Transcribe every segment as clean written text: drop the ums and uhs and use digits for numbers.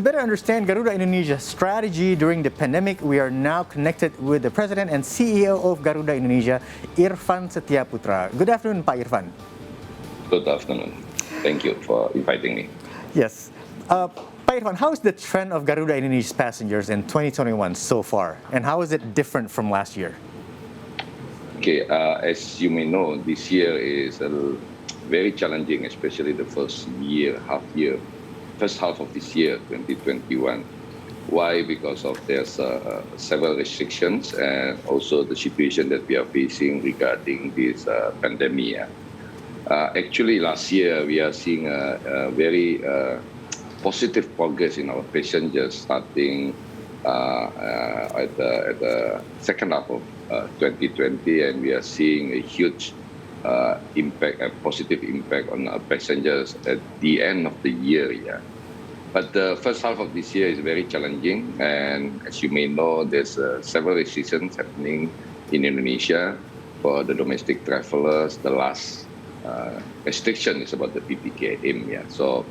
better understand Garuda Indonesia's strategy during the pandemic, we are now connected with the President and CEO of Garuda Indonesia, Irfan Setiaputra. Good afternoon, Pak Irfan. Good afternoon. Thank you for inviting me. Yes. Pak Irfan, how is the trend of Garuda Indonesia's passengers in 2021 so far? And how is it different from last year? Okay, as you may know, this year is very challenging, especially the first half of this year, 2021. Why? Because of there's several restrictions and also the situation that we are facing regarding this pandemic. Actually, last year we are seeing a very positive progress in our passengers starting at the second half of 2020, and we are seeing a huge impact, a positive impact on our passengers at the end of the year. Yeah. But the first half of this year is very challenging, and as you may know, there's several restrictions happening in Indonesia for the domestic travelers. The last restriction is about the PPKM. Yeah. So,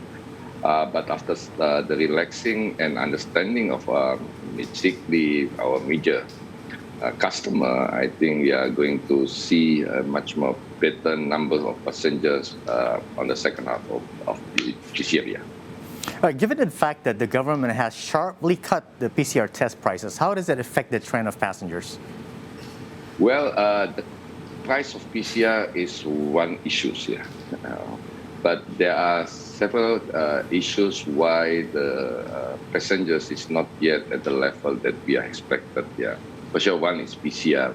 but after the relaxing and understanding of basically our major customer, I think we are going to see a much more better number of passengers on the second half of this year. Yeah. Given the fact that the government has sharply cut the PCR test prices, how does that affect the trend of passengers? Well, the price of PCR is one issue here, but there are several issues why the passengers is not yet at the level that we are expected. Yeah. For sure, one is PCR.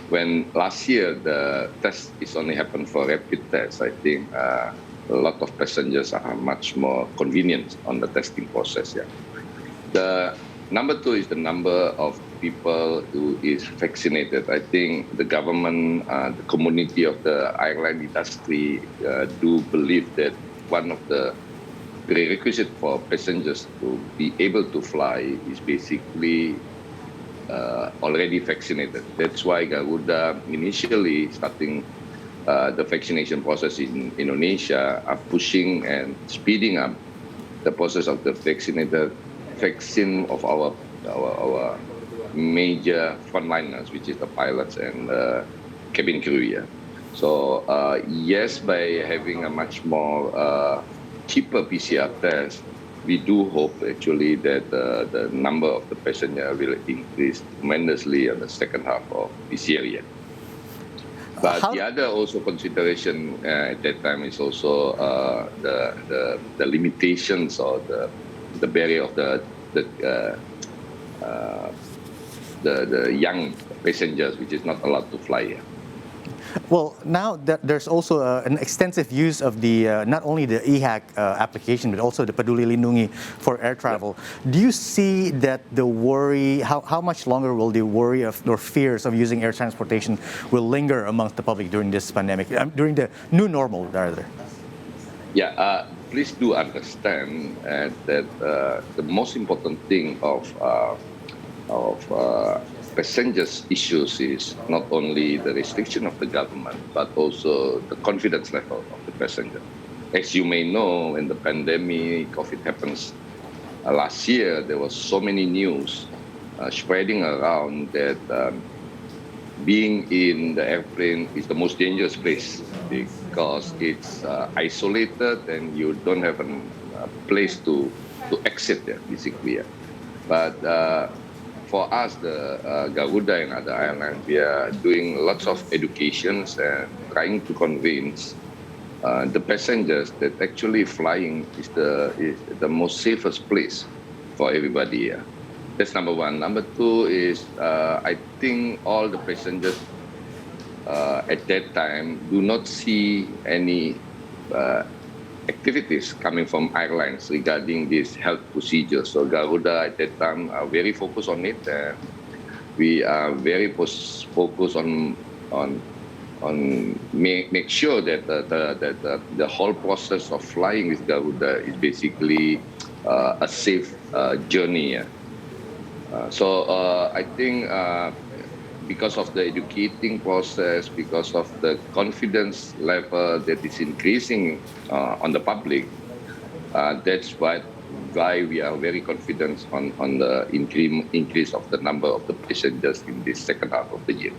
When last year the test is only happened for rapid tests, I think a lot of passengers are much more convenient on the testing process. Yeah. The number two is the number of people who is vaccinated. I think the government, the community of the airline industry do believe that one of the prerequisites for passengers to be able to fly is basically already vaccinated. That's why Garuda initially starting the vaccination process in Indonesia are pushing and speeding up the process of the vaccine of our major frontliners, which is the pilots and cabin crew. Yeah. So yes, by having a much more cheaper PCR test, we do hope actually that the number of the passenger will increase tremendously in the second half of this year. Yeah. But the other also consideration at that time is also the limitations or the barrier of the young passengers, which is not allowed to fly. Yeah. Well, now that there's also an extensive use of the not only the EHAC application, but also the Peduli Lindungi for air travel. Yeah. Do you see that the worry, how much longer will the worry of or fears of using air transportation will linger amongst the public during this pandemic, during the new normal, rather? Yeah, please do understand that the most important thing of passengers' issues is not only the restriction of the government, but also the confidence level of the passenger. As you may know, when the pandemic, COVID happens last year, there was so many news spreading around that being in the airplane is the most dangerous place because it's isolated and you don't have a place to exit there, basically. But for us, the Garuda and other airlines, we are doing lots of educations and trying to convince the passengers that actually flying is the most safest place for everybody. Yeah. That's number one. Number two is I think all the passengers at that time do not see any activities coming from airlines regarding this health procedure. So Garuda at that time are very focused on it. We are very focused on make sure that the whole process of flying with Garuda is basically a safe journey. So I think because of the educating process, because of the confidence level that is increasing on the public, that's what why we are very confident on the increase of the number of the passengers in this second half of the year.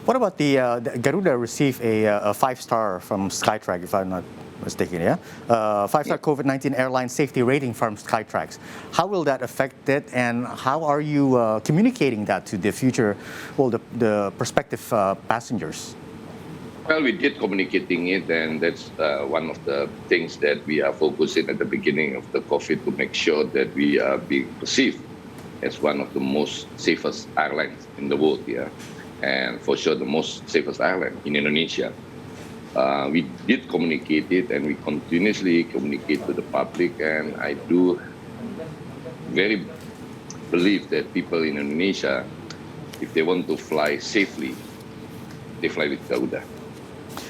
What about the Garuda received a 5-star from Skytrax, if I'm not mistaken, yeah? 5-star COVID-19 airline safety rating from Skytrax. How will that affect it, and how are you communicating that to the future, well, the prospective passengers? Well, we did communicating it, and that's one of the things that we are focusing at the beginning of the COVID to make sure that we are being perceived as one of the most safest airlines in the world, yeah, and for sure the most safest airline in Indonesia. We did communicate it, and we continuously communicate to the public, and I do very believe that people in Indonesia, if they want to fly safely, they fly with Garuda.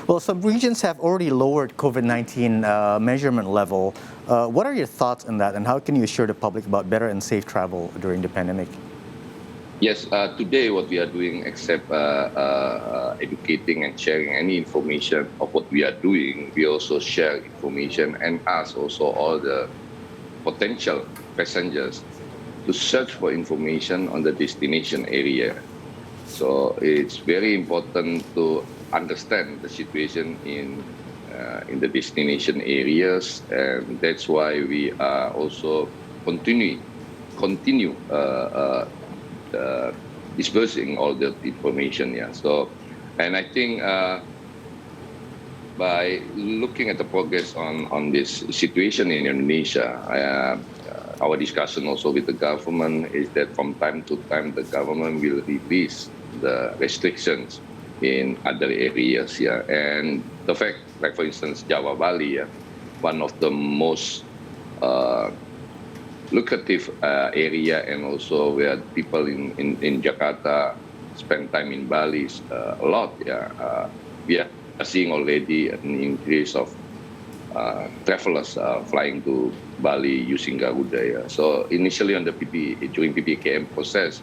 Well, some regions have already lowered COVID-19 measurement level. What are your thoughts on that, and how can you assure the public about better and safe travel during the pandemic? Yes, today what we are doing, except educating and sharing any information of what we are doing, we also share information and ask also all the potential passengers to search for information on the destination area. So it's very important to understand the situation in the destination areas, and that's why we are also continue dispersing all the information. Yeah. So, and I think by looking at the progress on this situation in Indonesia, our discussion also with the government is that from time to time the government will release the restrictions in other areas. Yeah. And the fact, like for instance, Jawa Bali, yeah, one of the most lucrative area, and also where people in Jakarta spend time in Bali a lot. Yeah, we are seeing already an increase of travelers flying to Bali using Garuda. Yeah. So initially on the during PPKM process,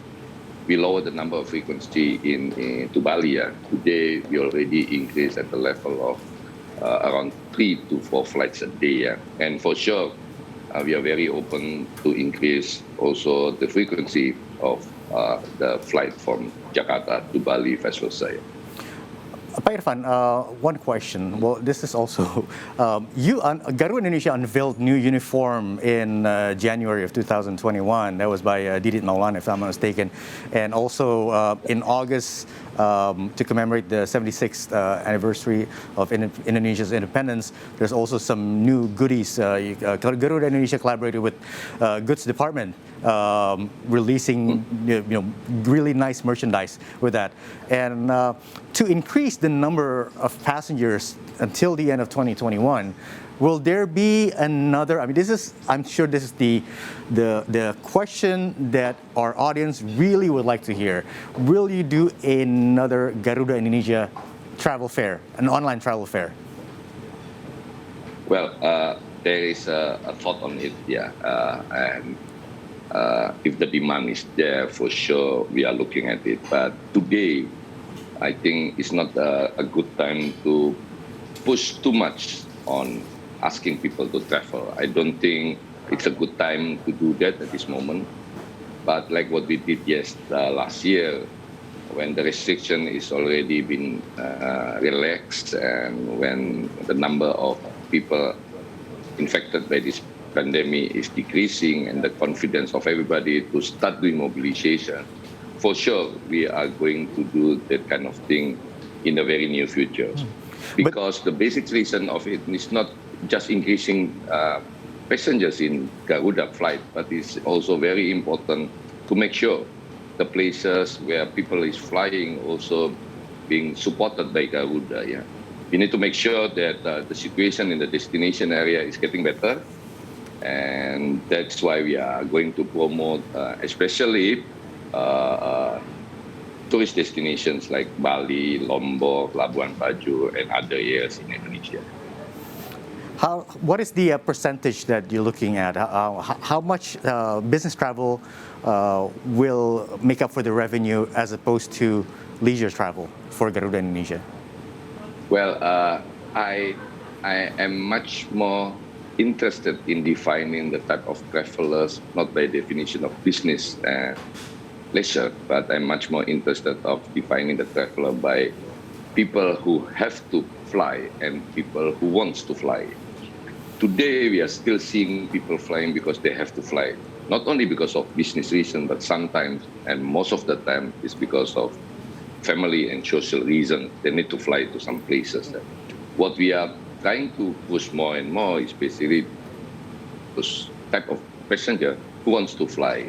we lowered the number of frequency to Bali. Yeah. Today we already increased at the level of around 3 to 4 flights a day. Yeah. And for sure, we are very open to increase also the frequency of the flight from Jakarta to Bali, vice versa. Pak Irfan, one question. Well, this is also, Garuda Indonesia unveiled new uniform in January of 2021. That was by Didit Maulana, if I'm not mistaken. And also in August, to commemorate the 76th anniversary of Indonesia's independence, there's also some new goodies. Garuda Indonesia collaborated with Goods Department, releasing really nice merchandise with that. And to increase the number of passengers until the end of 2021, will there be another? I mean, I'm sure this is the question that our audience really would like to hear. Will you do another Garuda Indonesia travel fair, an online travel fair? Well, there is a thought on it, yeah. And if the demand is there, for sure, we are looking at it. But today, I think it's not a good time to push too much on asking people to travel. I don't think it's a good time to do that at this moment. But like what we did last year, when the restriction is already been relaxed, and when the number of people infected by this pandemic is decreasing, and the confidence of everybody to start doing mobilization, for sure we are going to do that kind of thing in the very near future. Because the basic reason of it is not just increasing passengers in Garuda flight, but it's also very important to make sure the places where people is flying also being supported by Garuda. Yeah, we need to make sure that the situation in the destination area is getting better, and that's why we are going to promote, especially tourist destinations like Bali, Lombok, Labuan Bajo, and other areas in Indonesia. What is the percentage that you're looking at? How much business travel will make up for the revenue as opposed to leisure travel for Garuda Indonesia? Well, I am much more interested in defining the type of travelers, not by definition of business and leisure, but I'm much more interested of defining the traveler by people who have to fly and people who wants to fly. Today, we are still seeing people flying because they have to fly, not only because of business reason, but sometimes, and most of the time, is because of family and social reason. They need to fly to some places. What we are trying to push more and more is basically this type of passenger who wants to fly.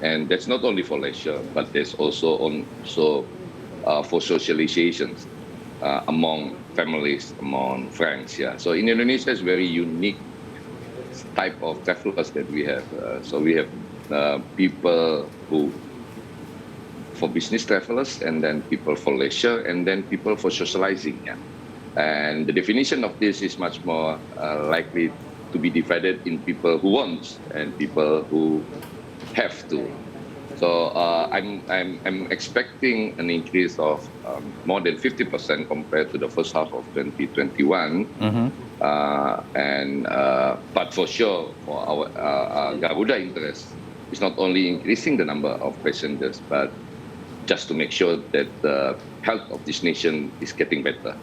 And that's not only for leisure, but there's also for socializations among families, among friends. Yeah. So in Indonesia, it's very unique type of travelers that we have. So we have people who for business travelers, and then people for leisure, and then people for socializing. Yeah. And the definition of this is much more likely to be divided in people who want and people who have to. So I'm expecting an increase of more than 50% compared to the first half of 2021. But for sure, for our Garuda interest, it's not only increasing the number of passengers, but just to make sure that the health of this nation is getting better.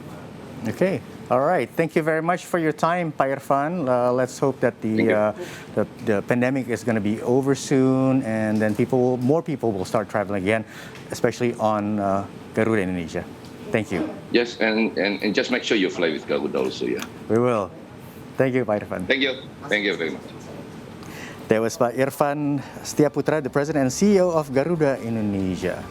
Okay. All right. Thank you very much for your time, Pak Irfan. Let's hope that the pandemic is going to be over soon, and then more people will start traveling again, especially on Garuda Indonesia. Thank you. Yes, and just make sure you fly with Garuda also, yeah. We will. Thank you, Pak Irfan. Thank you. Thank you very much. That was Pak Irfan Setiaputra, the President and CEO of Garuda Indonesia.